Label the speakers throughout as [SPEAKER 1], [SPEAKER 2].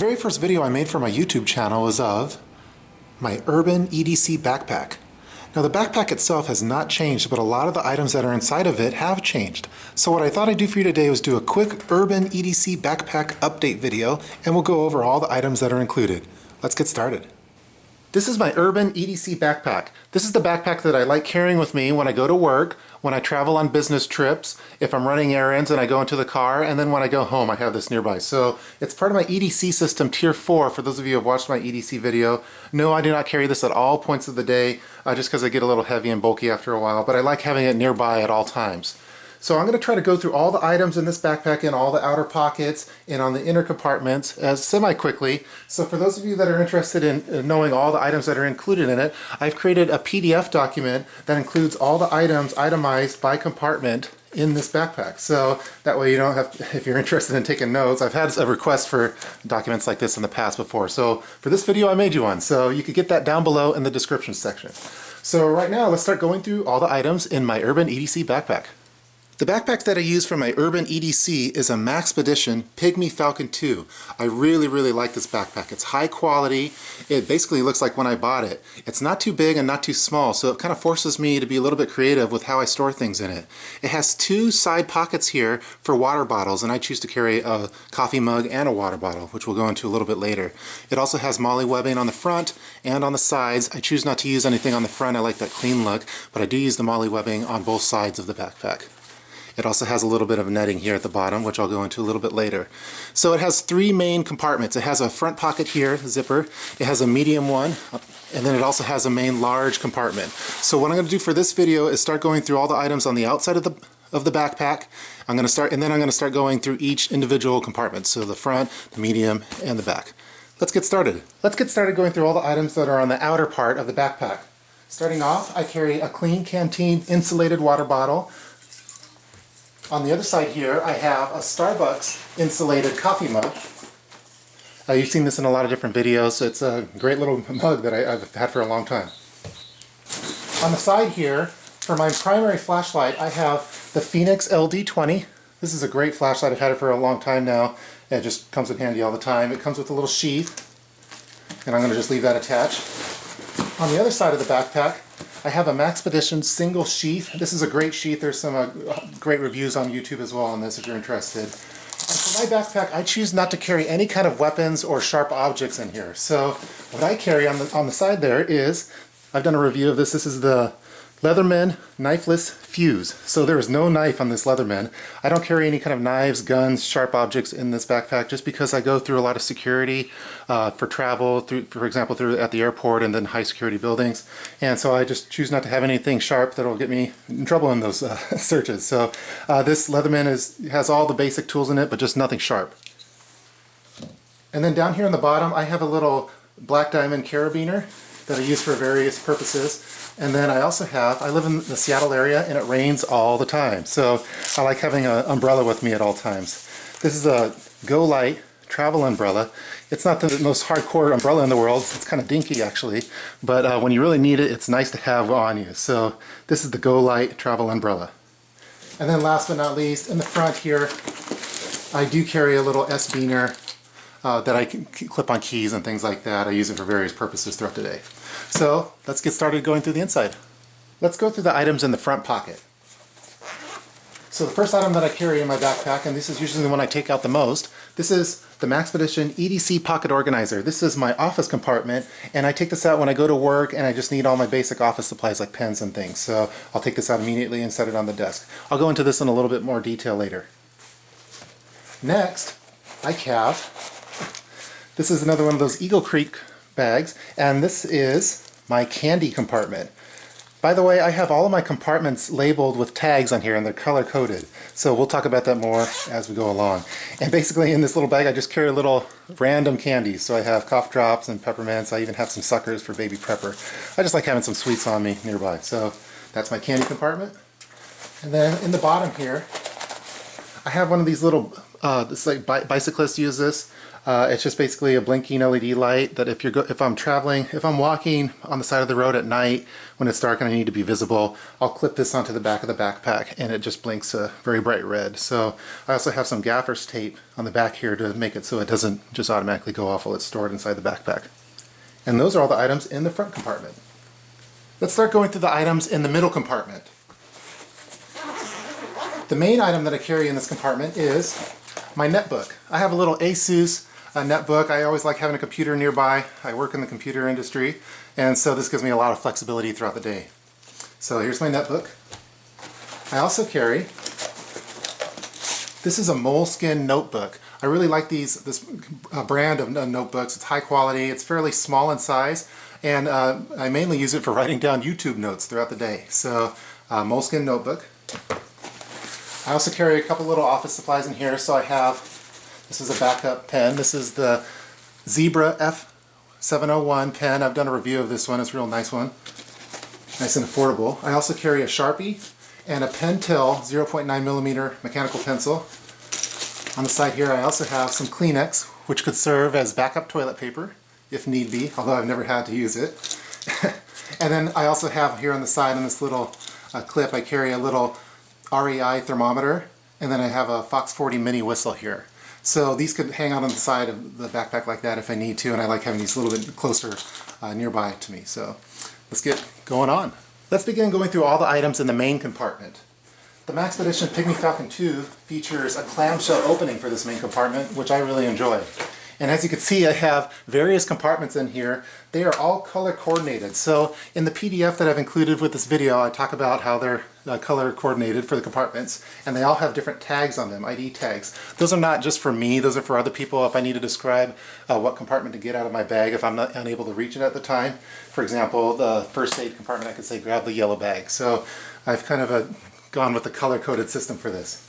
[SPEAKER 1] very first video I made for my YouTube channel was of my Urban EDC Backpack. Now the backpack itself has not changed, but a lot of the items that are inside of it have changed. So what I thought I'd do for you today was do a quick Urban EDC Backpack update video, and we'll go over all the items that are included. Let's get started. This is my Urban EDC Backpack. This is the backpack that I like carrying with me when I go to work, when I travel on business trips, if I'm running errands and I go into the car, and then when I go home I have this nearby. So it's part of my EDC system Tier 4 for those of you who have watched my EDC video. No, I do not carry this at all points of the day just because I get a little heavy and bulky after a while, but I like having it nearby at all times. So I'm going to try to go through all the items in this backpack in all the outer pockets and on the inner compartments semi-quickly. So for those of you that are interested in knowing all the items that are included in it, I've created a PDF document that includes all the items itemized by compartment in this backpack. So that way you don't have, if you're interested in taking notes, I've had a request for documents like this in the past before. So for this video I made you one. So you could get that down below in the description section. So right now let's start going through all the items in my Urban EDC Backpack. The backpack that I use for my Urban EDC is a Maxpedition Pygmy Falcon 2. I really like this backpack. It's high quality. It basically looks like when I bought it. It's not too big and not too small, so it kind of forces me to be a little bit creative with how I store things in it. It has two side pockets here for water bottles, and I choose to carry a coffee mug and a water bottle, which we'll go into a little bit later. It also has MOLLE webbing on the front and on the sides. I choose not to use anything on the front. I like that clean look, but I do use the MOLLE webbing on both sides of the backpack. It also has a little bit of netting here at the bottom, which I'll go into a little bit later. So it has three main compartments. It has a front pocket here, zipper. It has a medium one, and then it also has a main large compartment. So what I'm going to do for this video is start going through all the items on the outside of the backpack. I'm going to start going through each individual compartment. So the front, the medium, and the back. Let's get started. Let's get started going through all the items that are on the outer part of the backpack. Starting off, I carry a clean canteen insulated water bottle. On the other side here, I have a Starbucks insulated coffee mug. You've seen this in a lot of different videos. It's a great little mug that I've had for a long time. On the side here, for my primary flashlight, I have the Phoenix LD20. This is a great flashlight. I've had it for a long time now. It just comes in handy all the time. It comes with a little sheath, and I'm going to just leave that attached. On the other side of the backpack, I have a Maxpedition single sheath. This is a great sheath. There's some great reviews on YouTube as well on this if you're interested. And for my backpack, I choose not to carry any kind of weapons or sharp objects in here. So what I carry on the side there is, I've done a review of this. This is the Leatherman Knifeless Fuse. So there is no knife on this Leatherman. I don't carry any kind of knives, guns, sharp objects in this backpack just because I go through a lot of security for travel, for example, at the airport and then high security buildings. And so I just choose not to have anything sharp that will get me in trouble in those searches. So this Leatherman has all the basic tools in it, but just nothing sharp. And then down here on the bottom, I have a little black diamond carabiner that I use for various purposes. And then I also I live in the Seattle area and it rains all the time. So I like having an umbrella with me at all times. This is a Go Light travel umbrella. It's not the most hardcore umbrella in the world. It's kind of dinky actually. But when you really need it, it's nice to have on you. So this is the Go Light travel umbrella. And then last but not least, in the front here, I do carry a little S-biner that I can clip on keys and things like that. I use it for various purposes throughout the day. So let's get started going through the inside. Let's go through the items in the front pocket. So the first item that I carry in my backpack, and this is usually the one I take out the most, this is the Maxpedition EDC Pocket Organizer. This is my office compartment, and I take this out when I go to work and I just need all my basic office supplies like pens and things. So I'll take this out immediately and set it on the desk. I'll go into this in a little bit more detail later. Next, I have, this is another one of those Eagle Creek bags, and this is my candy compartment. By the way, I have all of my compartments labeled with tags on here and they're color coded. So we'll talk about that more as we go along. And basically in this little bag I just carry little random candies. So I have cough drops and peppermints. I even have some suckers for baby prepper. I just like having some sweets on me nearby. So that's my candy compartment. And then in the bottom here I have one of these little, this like bicyclists use this. It's just basically a blinking LED light that if I'm traveling, if I'm walking on the side of the road at night when it's dark and I need to be visible, I'll clip this onto the back of the backpack and it just blinks a very bright red. So I also have some gaffer's tape on the back here to make it so it doesn't just automatically go off while it's stored inside the backpack. And those are all the items in the front compartment. Let's start going through the items in the middle compartment. The main item that I carry in this compartment is my netbook. I have a little ASUS netbook. I always like having a computer nearby. I work in the computer industry, and so this gives me a lot of flexibility throughout the day. So here's my netbook. I also carry, this is a moleskin notebook. I really like this brand of notebooks. It's high quality, it's fairly small in size, and I mainly use it for writing down YouTube notes throughout the day. So moleskin notebook. I also carry a couple little office supplies in here. So I have, this is a backup pen. This is the Zebra F701 pen. I've done a review of this one. It's a real nice one. Nice and affordable. I also carry a Sharpie and a Pentel 0.9mm mechanical pencil. On the side here I also have some Kleenex, which could serve as backup toilet paper if need be, although I've never had to use it. And then I also have here on the side in this little clip, I carry a little REI thermometer, and then I have a Fox 40 mini whistle here. So these could hang out on the side of the backpack like that if I need to, and I like having these a little bit closer nearby to me. So let's get going on. Let's begin going through all the items in the main compartment. The Maxpedition Pygmy Falcon 2 features a clamshell opening for this main compartment, which I really enjoy. And as you can see, I have various compartments in here. They are all color coordinated. So in the PDF that I've included with this video, I talk about how they're color coordinated for the compartments, and they all have different tags on them, ID tags. Those are not just for me, those are for other people if I need to describe what compartment to get out of my bag if I'm not unable to reach it at the time. For example, the first aid compartment, I could say grab the yellow bag. So I've kind of gone with the color-coded system for this.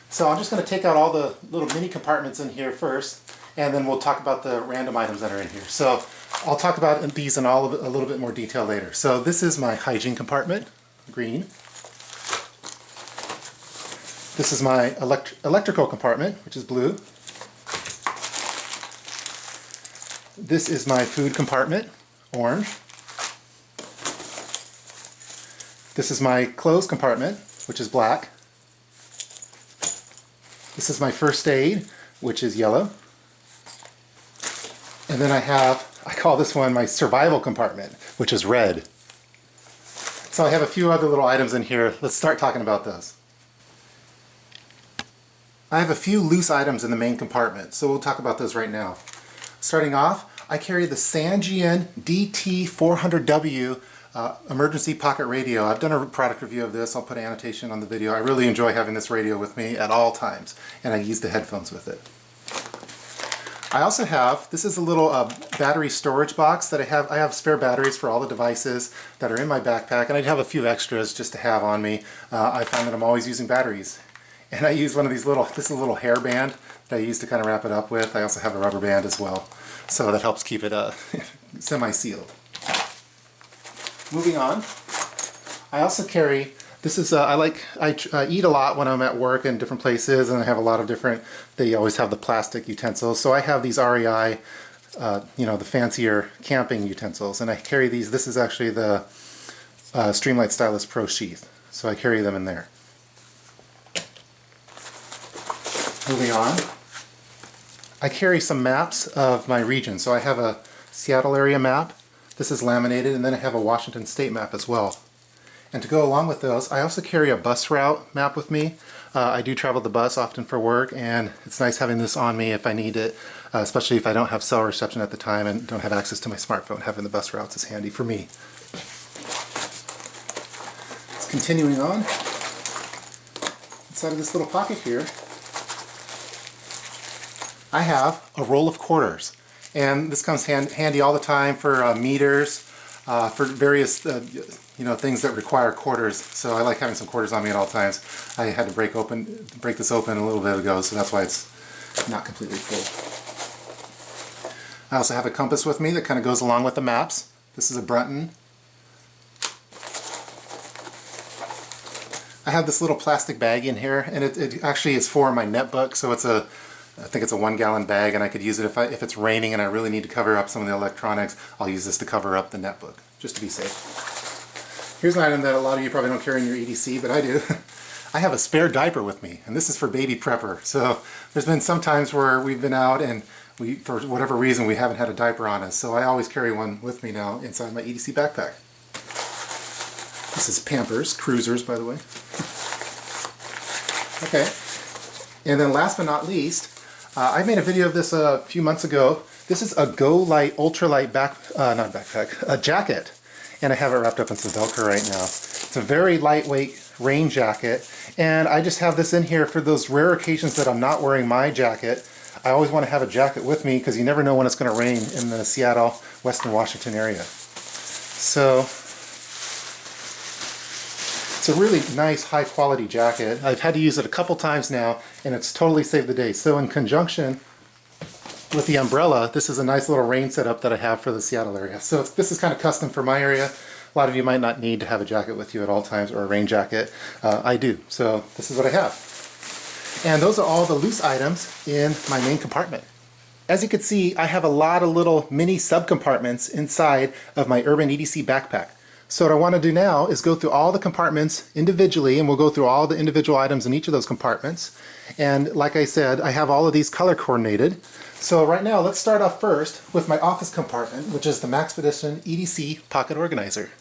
[SPEAKER 1] So I'm just going to take out all the little mini compartments in here first, and then we'll talk about the random items that are in here. So I'll talk about these in a little bit more detail later. So this is my hygiene compartment, green. This is my electrical compartment, which is blue. This is my food compartment, orange. This is my clothes compartment, which is black. This is my first aid, which is yellow. And then I call this one my survival compartment, which is red. So I have a few other little items in here. Let's start talking about those. I have a few loose items in the main compartment, so we'll talk about those right now. Starting off, I carry the Sangean DT400W emergency pocket radio. I've done a product review of this. I'll put an annotation on the video. I really enjoy having this radio with me at all times, and I use the headphones with it. I also have, this is a little battery storage box that I have spare batteries for all the devices that are in my backpack, and I have a few extras just to have on me. I find that I'm always using batteries. And I use one of these this is a little hair band that I use to kind of wrap it up with. I also have a rubber band as well. So that helps keep it semi-sealed. Moving on, I also carry, this is, I eat a lot when I'm at work in different places, and I have a lot of different, they always have the plastic utensils. So I have these REI, the fancier camping utensils, and I carry these. This is actually the Streamlight Stylus Pro sheath. So I carry them in there. Moving on, I carry some maps of my region. So I have a Seattle area map. This is laminated, and then I have a Washington State map as well. And to go along with those, I also carry a bus route map with me. I do travel the bus often for work, and it's nice having this on me if I need it, especially if I don't have cell reception at the time and don't have access to my smartphone. Having the bus routes is handy for me. Continuing on, inside of this little pocket here, I have a roll of quarters, and this comes handy all the time for meters, for various things that require quarters. So I like having some quarters on me at all times. I had to break this open a little bit ago, so that's why it's not completely full. I also have a compass with me that kind of goes along with the maps. This is a Brunton. I have this little plastic bag in here, and it actually is for my netbook, so I think it's a 1-gallon bag, and I could use it if it's raining and I really need to cover up some of the electronics. I'll use this to cover up the netbook, just to be safe. Here's an item that a lot of you probably don't carry in your EDC, but I do. I have a spare diaper with me, and this is for baby prepper. So there's been some times where we've been out and for whatever reason, we haven't had a diaper on us. So I always carry one with me now inside my EDC backpack. This is Pampers, Cruisers, by the way. Okay, and then last but not least, I made a video of this a few months ago. This is a Go Light ultralight a jacket, and I have it wrapped up in some Velcro right now. It's a very lightweight rain jacket, and I just have this in here for those rare occasions that I'm not wearing my jacket. I always want to have a jacket with me because you never know when it's going to rain in the Seattle, Western Washington area. So it's a really nice, high-quality jacket. I've had to use it a couple times now, and it's totally saved the day. So in conjunction with the umbrella, this is a nice little rain setup that I have for the Seattle area. So this is kind of custom for my area. A lot of you might not need to have a jacket with you at all times, or a rain jacket. I do. So this is what I have. And those are all the loose items in my main compartment. As you can see, I have a lot of little mini subcompartments inside of my Urban EDC backpack. So what I want to do now is go through all the compartments individually, and we'll go through all the individual items in each of those compartments. And like I said, I have all of these color coordinated. So right now, let's start off first with my office compartment, which is the Maxpedition EDC Pocket Organizer.